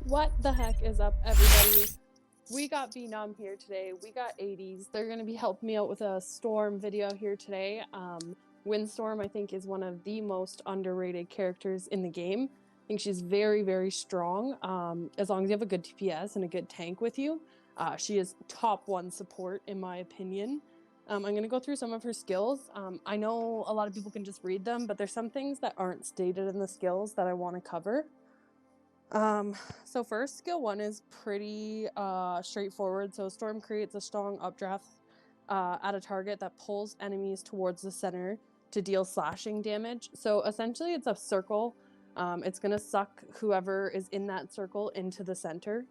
What the heck is up, everybody? We got Venom here today. We got 80s. They're going to be helping me out with a Storm video here today. Windstorm, I think, is one of the most underrated characters in the game. I think she's very, very strong. As long as you have a good TPS and a good tank with you, she is top 1 support, in my opinion. I'm going to go through some of her skills. I know a lot of people can just read them, but there's some things that aren't stated in the skills that I want to cover. So first, skill 1 is pretty straightforward. So Storm creates a strong updraft at a target that pulls enemies towards the center to deal slashing damage. So essentially it's a circle. It's going to suck whoever is in that circle into the center.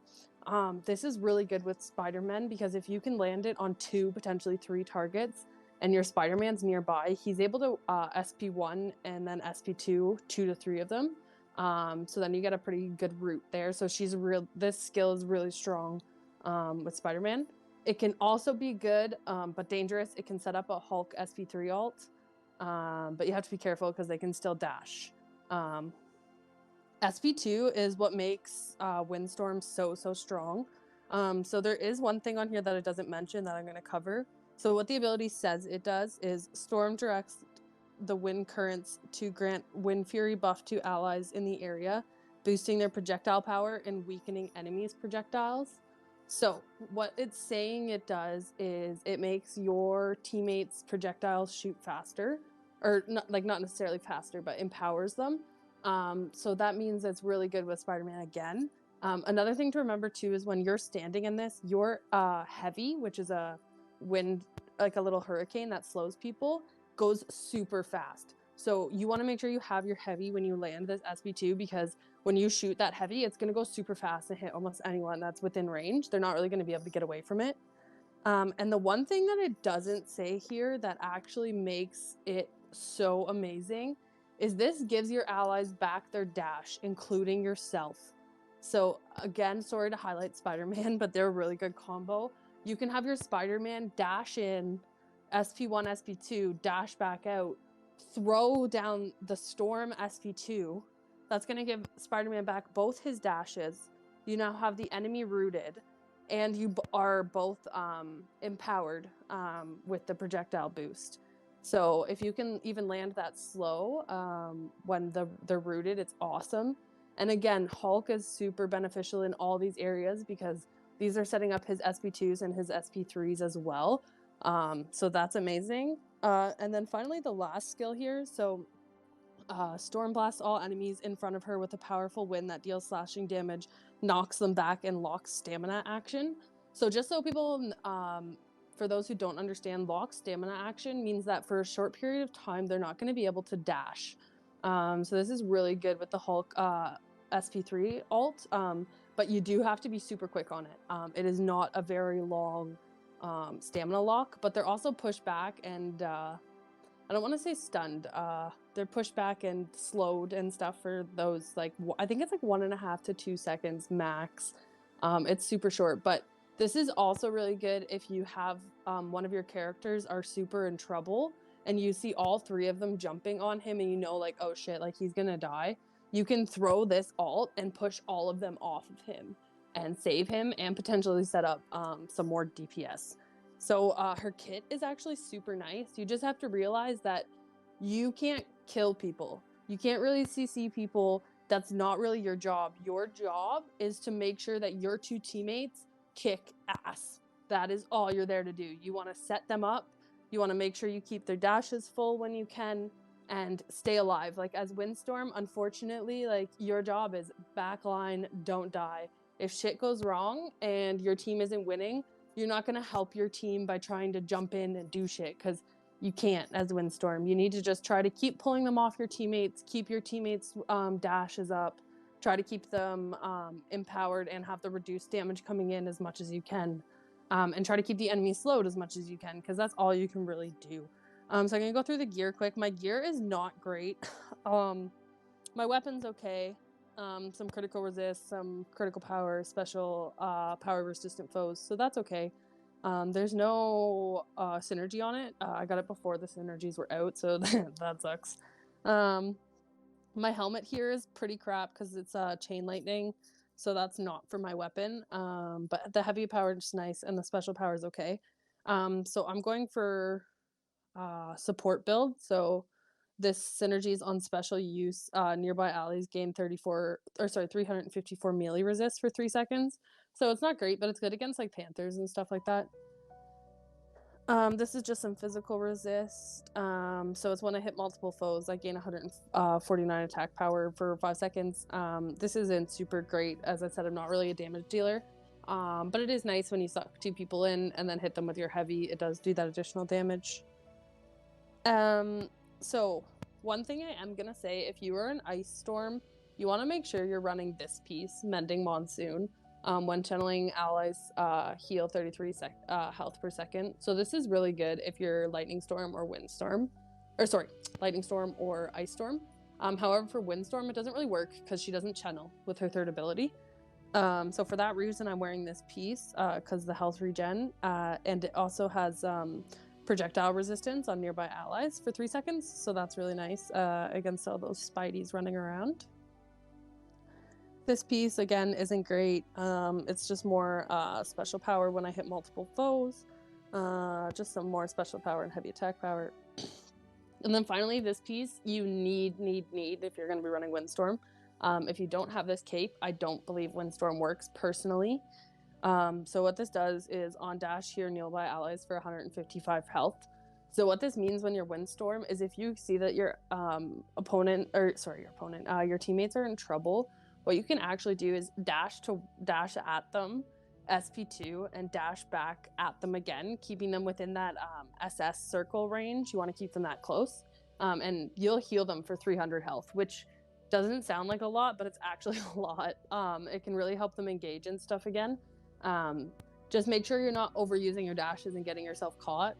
This is really good with Spider-Man because if you can land it on 2, potentially 3 targets, and your Spider-Man's nearby, he's able to SP1 and then SP2, 2 to 3 of them. So then you get a pretty good route there. So this skill is really strong with Spider-Man. It can also be good, but dangerous. It can set up a Hulk SP3 ult, but you have to be careful because they can still dash. SP2 is what makes Windstorm so strong. So there is one thing on here that it doesn't mention that I'm going to cover. So what the ability says it does is Storm directs the wind currents to grant wind fury buff to allies in the area, boosting their projectile power and weakening enemies' projectiles. So what it's saying it does is it makes your teammates' projectiles shoot faster, or not necessarily faster, but empowers them. So that means it's really good with Spider-Man again. Another thing to remember too is when you're standing in this, your heavy, which is a wind, like a little hurricane that slows people, goes super fast. So you want to make sure you have your heavy when you land this SP2, because when you shoot that heavy, it's going to go super fast and hit almost anyone that's within range. They're not really going to be able to get away from it. And the one thing that it doesn't say here that actually makes it so amazing is this gives your allies back their dash, including yourself. So again, sorry to highlight Spider-Man, but they're a really good combo. You can have your Spider-Man dash in, SP1, SP2, dash back out, throw down the Storm SP2. That's going to give Spider-Man back both his dashes. You now have the enemy rooted, and you are both empowered with the projectile boost. So if you can even land that slow when they're rooted, it's awesome. And again, Hulk is super beneficial in all these areas because these are setting up his SP2s and his SP3s as well. So that's amazing. And then finally, the last skill here. So Storm blasts all enemies in front of her with a powerful wind that deals slashing damage, knocks them back, and locks stamina action. So just so people, for those who don't understand, lock stamina action means that for a short period of time, they're not going to be able to dash. So this is really good with the Hulk SP3 ult, but you do have to be super quick on it. It is not a very long stamina lock, but they're also pushed back and I don't want to say stunned. They're pushed back and slowed and stuff for those, like, I think it's like 1.5 to 2 seconds max. It's super short, but this is also really good if you have one of your characters are super in trouble and you see all 3 of them jumping on him and you know, like, oh shit, like he's gonna die. You can throw this ult and push all of them off of him and save him and potentially set up some more DPS. So her kit is actually super nice. You just have to realize that you can't kill people. You can't really CC people. That's not really your job. Your job is to make sure that your 2 teammates kick ass. That is all you're there to do. You want to set them up. You want to make sure you keep their dashes full when you can and stay alive. Like as Windstorm, unfortunately, like your job is backline, don't die. If shit goes wrong and your team isn't winning, you're not going to help your team by trying to jump in and do shit because you can't as Windstorm. You need to just try to keep pulling them off your teammates, keep your teammates' dashes up, try to keep them empowered and have the reduced damage coming in as much as you can, and try to keep the enemy slowed as much as you can because that's all you can really do. So I'm going to go through the gear quick. My gear is not great. My weapon's okay. Some critical resist, some critical power, special power resistant foes, so that's okay. There's no synergy on it. I got it before the synergies were out, so that sucks. My helmet here is pretty crap because it's chain lightning. so that's not for my weapon. But the heavy power is nice, and the special power is okay. So I'm going for support build. So this synergy is on special use. Nearby allies gain 354 melee resist for 3 seconds. So it's not great, but it's good against like panthers and stuff like that. This is just some physical resist. So it's when I hit multiple foes, I gain 149 attack power for 5 seconds. This isn't super great. As I said, I'm not really a damage dealer. But it is nice when you suck 2 people in and then hit them with your heavy. It does do that additional damage. So one thing I am gonna say, if you are an ice storm, you want to make sure you're running this piece, Mending Monsoon. When channeling allies, heal 33 health per second. So this is really good if you're Lightning Storm or Windstorm. Or sorry, Lightning Storm or Ice Storm. However, for Windstorm, it doesn't really work because she doesn't channel with her 3rd ability. So for that reason, I'm wearing this piece because the health regen. And it also has projectile resistance on nearby allies for 3 seconds. So that's really nice against all those Spideys running around. This piece, again, isn't great. It's just more special power when I hit multiple foes. Just some more special power and heavy attack power. And then finally, this piece, you need if you're going to be running Windstorm. If you don't have this cape, I don't believe Windstorm works personally. So what this does is on dash here, kneel by allies for 155 health. So what this means when you're Windstorm is if you see that your your teammates are in trouble, what you can actually do is dash at them, SP2, and dash back at them again, keeping them within that SS circle range. You want to keep them that close, and you'll heal them for 300 health, which doesn't sound like a lot, but it's actually a lot. It can really help them engage and stuff again. Just make sure you're not overusing your dashes and getting yourself caught.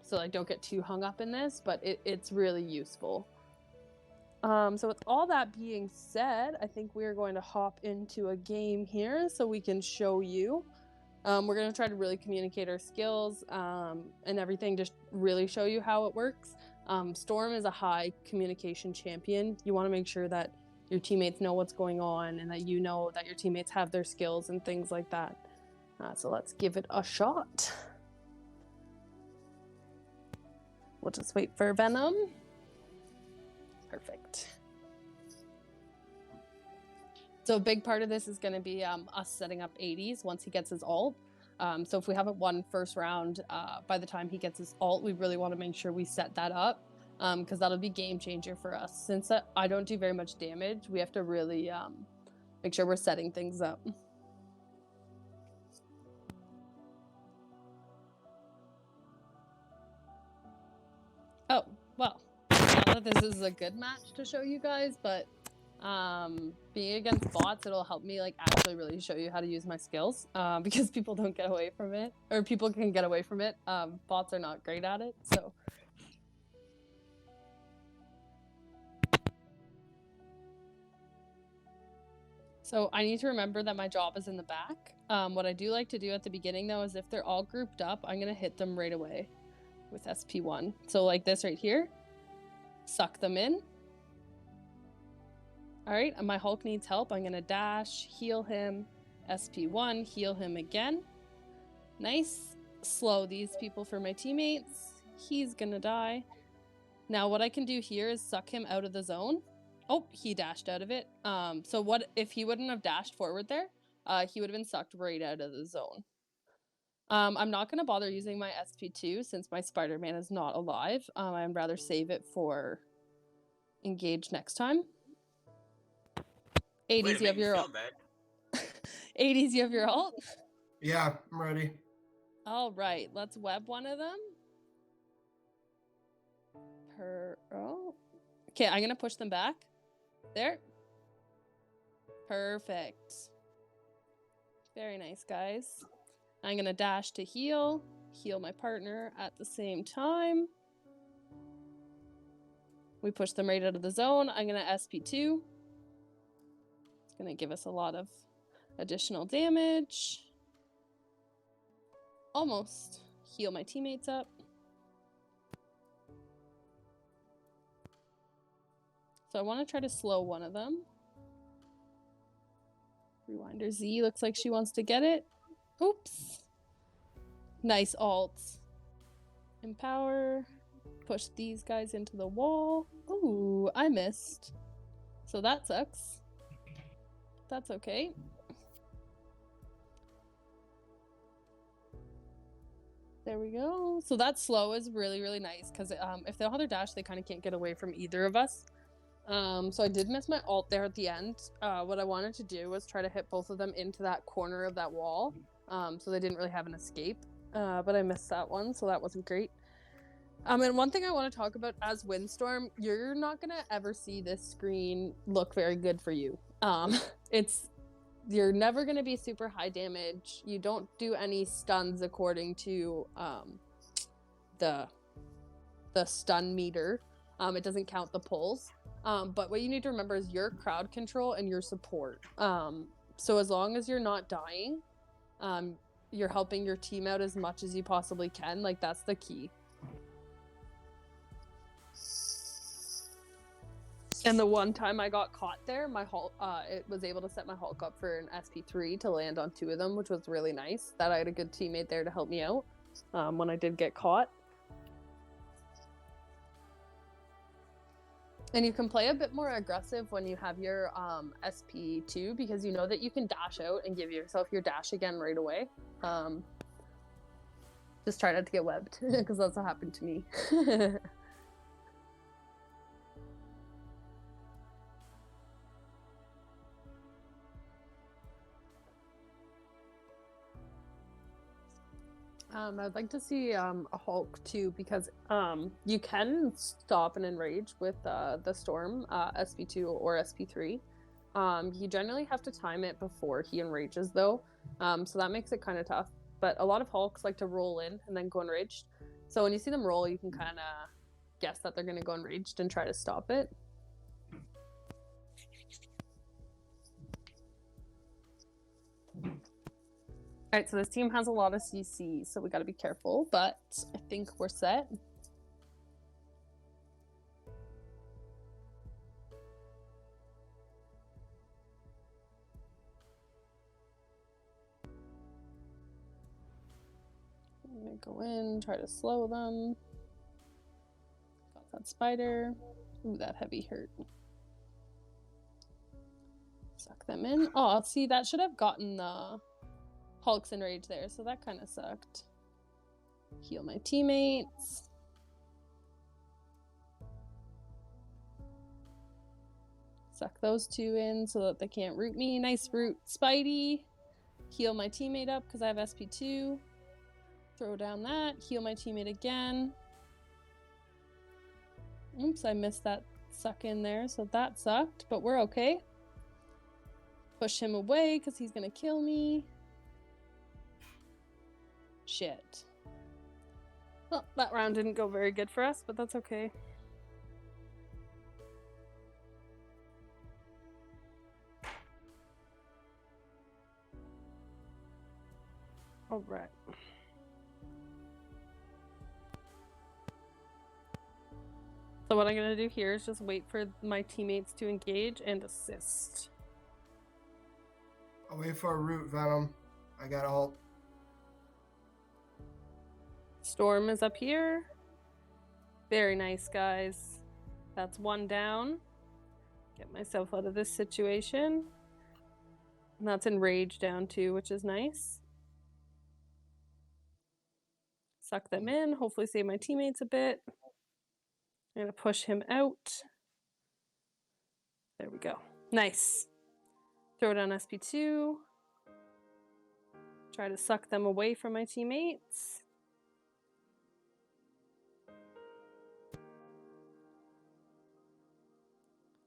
So like don't get too hung up in this, but it's really useful. So with all that being said, I think we're going to hop into a game here so we can show you. We're going to try to really communicate our skills and everything, just really show you how it works. Storm is a high communication champion. You want to make sure that your teammates know what's going on and that you know that your teammates have their skills and things like that. So let's give it a shot. We'll just wait for Venom. Perfect. So a big part of this is going to be us setting up 80s once he gets his ult. So if we haven't won first round by the time he gets his ult, we really want to make sure we set that up because that'll be game changer for us. Since I don't do very much damage, we have to really make sure we're setting things up. Oh, well, not that this is a good match to show you guys, but being against bots, it'll help me like actually really show you how to use my skills because people don't get away from it, or people can get away from it. Bots are not great at it, so. So I need to remember that my job is in the back. What I do like to do at the beginning though is if they're all grouped up, I'm gonna hit them right away with SP1. So like this right here, suck them in. All right, my Hulk needs help. I'm gonna dash, heal him, SP1, heal him again. Nice. Slow these people for my teammates. He's gonna die. Now what I can do here is suck him out of the zone. Oh, he dashed out of it. So what if he wouldn't have dashed forward there? He would have been sucked right out of the zone. I'm not gonna bother using my SP2 since my Spider-Man is not alive. I'd rather save it for engage next time. 80s, you have your ult. 80s, you have your ult? Yeah, I'm ready. All right, let's web one of them. Okay, I'm gonna push them back. There. Perfect. Very nice, guys. I'm gonna dash to heal my partner at the same time. We push them right out of the zone. I'm gonna SP2. It's gonna give us a lot of additional damage. Almost. Heal my teammates up. So I want to try to slow one of them. Rewinder Z looks like she wants to get it. Oops. Nice alts. Empower. Push these guys into the wall. Ooh, I missed. So that sucks. That's okay. There we go. So that slow is really, really nice because if they don't have their dash, they kind of can't get away from either of us. So I did miss my ult there at the end. What I wanted to do was try to hit both of them into that corner of that wall. So they didn't really have an escape. But I missed that one, so that wasn't great. And one thing I want to talk about as Windstorm, you're not going to ever see this screen look very good for you. You're never going to be super high damage. You don't do any stuns according to the stun meter. It doesn't count the pulls. But what you need to remember is your crowd control and your support. So as long as you're not dying, you're helping your team out as much as you possibly can. Like, that's the key. And the one time I got caught there, my Hulk, it was able to set my Hulk up for an SP3 to land on 2 of them, which was really nice. That I had a good teammate there to help me out when I did get caught. And you can play a bit more aggressive when you have your SP2 because you know that you can dash out and give yourself your dash again right away. Just try not to get webbed because that's what happened to me. I'd like to see a Hulk too because you can stop and enrage with the Storm SP2 or SP3. You generally have to time it before he enrages though, so that makes it kind of tough. But a lot of Hulks like to roll in and then go enraged. So when you see them roll, you can kind of guess that they're going to go enraged and try to stop it. Alright, so this team has a lot of CC, so we gotta be careful, but I think we're set. I'm gonna go in, try to slow them. Got that spider. Ooh, that heavy hurt. Suck them in. Oh, see, that should have gotten the Hulk's enrage there, so that kind of sucked. Heal my teammates. Suck those 2 in so that they can't root me. Nice root, Spidey. Heal my teammate up because I have SP2. Throw down that. Heal my teammate again. Oops, I missed that suck in there, so that sucked, but we're okay. Push him away because he's going to kill me. Shit. Well, that round didn't go very good for us, but that's okay. All right. So what I'm going to do here is just wait for my teammates to engage and assist. I'll wait for a root, Venom. I got ult. Storm is up here. Very nice, guys. That's 1 down. Get myself out of this situation. And that's enraged down too, which is nice. Suck them in. Hopefully save my teammates a bit. I'm going to push him out. There we go. Nice. Throw down SP2. Try to suck them away from my teammates.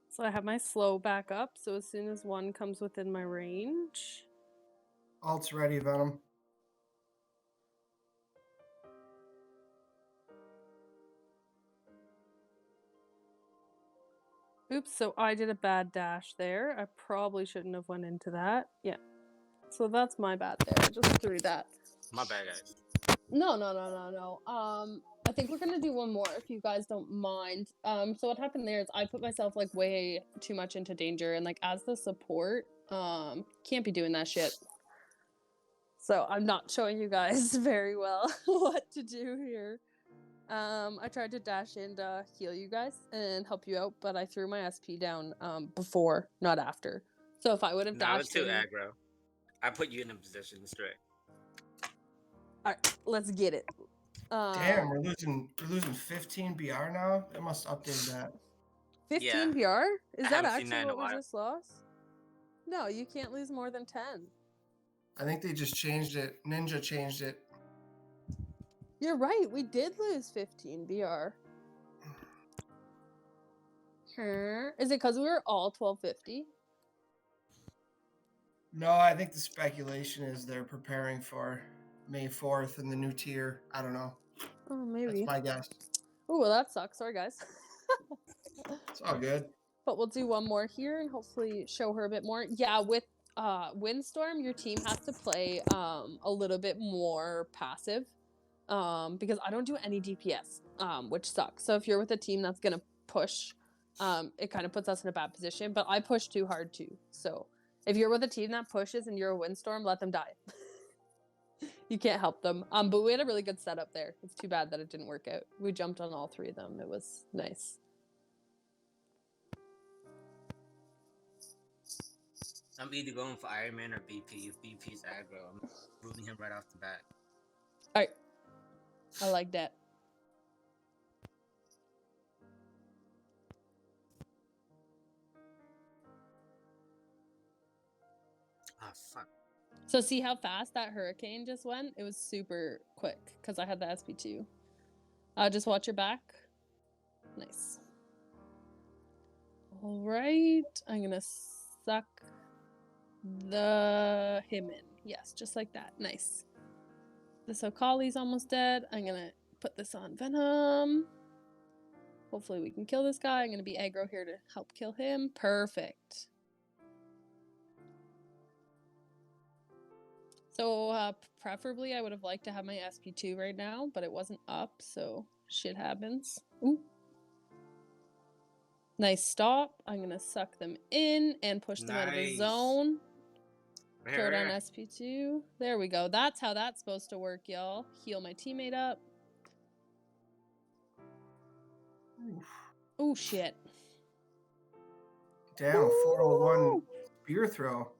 So I have my slow back up, so as soon as one comes within my range. Ult's ready, Venom. Oops, so I did a bad dash there. I probably shouldn't have went into that. Yeah. So that's my bad there. I just threw that. My bad, guys. No. I think we're gonna do one more if you guys don't mind. So what happened there is I put myself like way too much into danger, and like as the support, Can't be doing that shit. So I'm not showing you guys very well what to do here. I tried to dash in to heal you guys and help you out, but I threw my SP down before, not after. So if I would have No, I was dashed too in... aggro. I put you in a position straight. Alright, let's get it. Damn, we're losing 15 BR now? They must update that. 15 BR? Is I that haven't seen that actually in a what we while. just lost? No, you can't lose more than 10. I think they just changed it. Ninja changed it. You're right, we did lose 15 BR. Is it because we were all 1250? No, I think the speculation is they're preparing for May 4th and the new tier. I don't know. Oh, maybe. That's my guess. Oh, well, that sucks. Sorry, guys. It's all good. But we'll do one more here and hopefully show her a bit more. Yeah, with Windstorm, your team has to play a little bit more passive because I don't do any DPS, which sucks. So if you're with a team that's going to push, it kind of puts us in a bad position. But I push too hard too. So if you're with a team that pushes and you're a Windstorm, let them die. You can't help them. But we had a really good setup there. It's too bad that it didn't work out. We jumped on all three of them. It was nice. I'm either going for Iron Man or BP. If BP's aggro, I'm booting him right off the bat. Alright. I like that. Ah, fuck. So see how fast that hurricane just went? It was super quick because I had the SP2. Just watch your back. Nice. All right. I'm going to suck him in. Yes, just like that. Nice. The Sokali's almost dead. I'm going to put this on Venom. Hopefully we can kill this guy. I'm going to be aggro here to help kill him. Perfect. So preferably I would have liked to have my SP2 right now, but it wasn't up, so shit happens. Ooh. Nice stop. I'm going to suck them in and push them out of the zone. Throw down SP2. There we go. That's how that's supposed to work, y'all. Heal my teammate up. Oh, shit. Damn, 401 spear throw.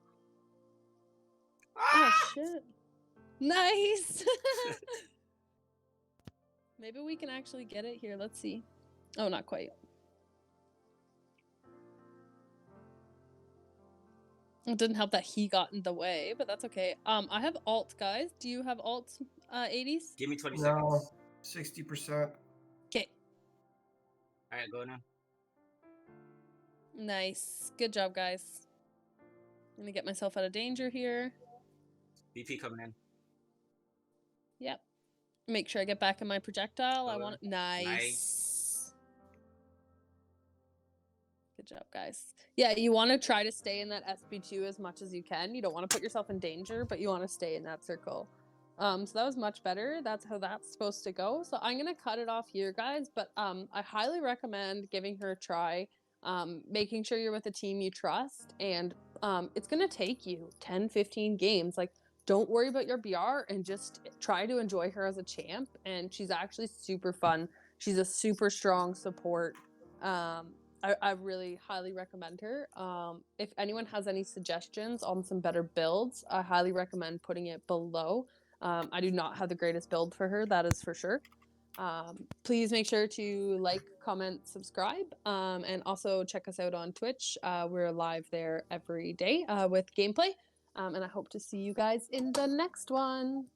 Oh, shit. Nice. Maybe we can actually get it here. Let's see. Oh, not quite. It didn't help that he got in the way, but that's okay. I have alt, guys. Do you have alt 80s? Give me 20 No, seconds. 60%. Okay. All right, go now. Nice. Good job, guys. I'm gonna get myself out of danger here. BP coming in. Yep. Make sure I get back in my projectile. I want it. Nice. Good job, guys. Yeah, you want to try to stay in that SP2 as much as you can. You don't want to put yourself in danger, but you want to stay in that circle. So that was much better. That's how that's supposed to go. So I'm going to cut it off here, guys. But I highly recommend giving her a try, making sure you're with a team you trust. And it's going to take you 10, 15 games. Like, don't worry about your BR and just try to enjoy her as a champ. And she's actually super fun. She's a super strong support. I really highly recommend her. If anyone has any suggestions on some better builds, I highly recommend putting it below. I do not have the greatest build for her, that is for sure. Please make sure to like, comment, subscribe, and also check us out on Twitch. We're live there every day with gameplay, and I hope to see you guys in the next one.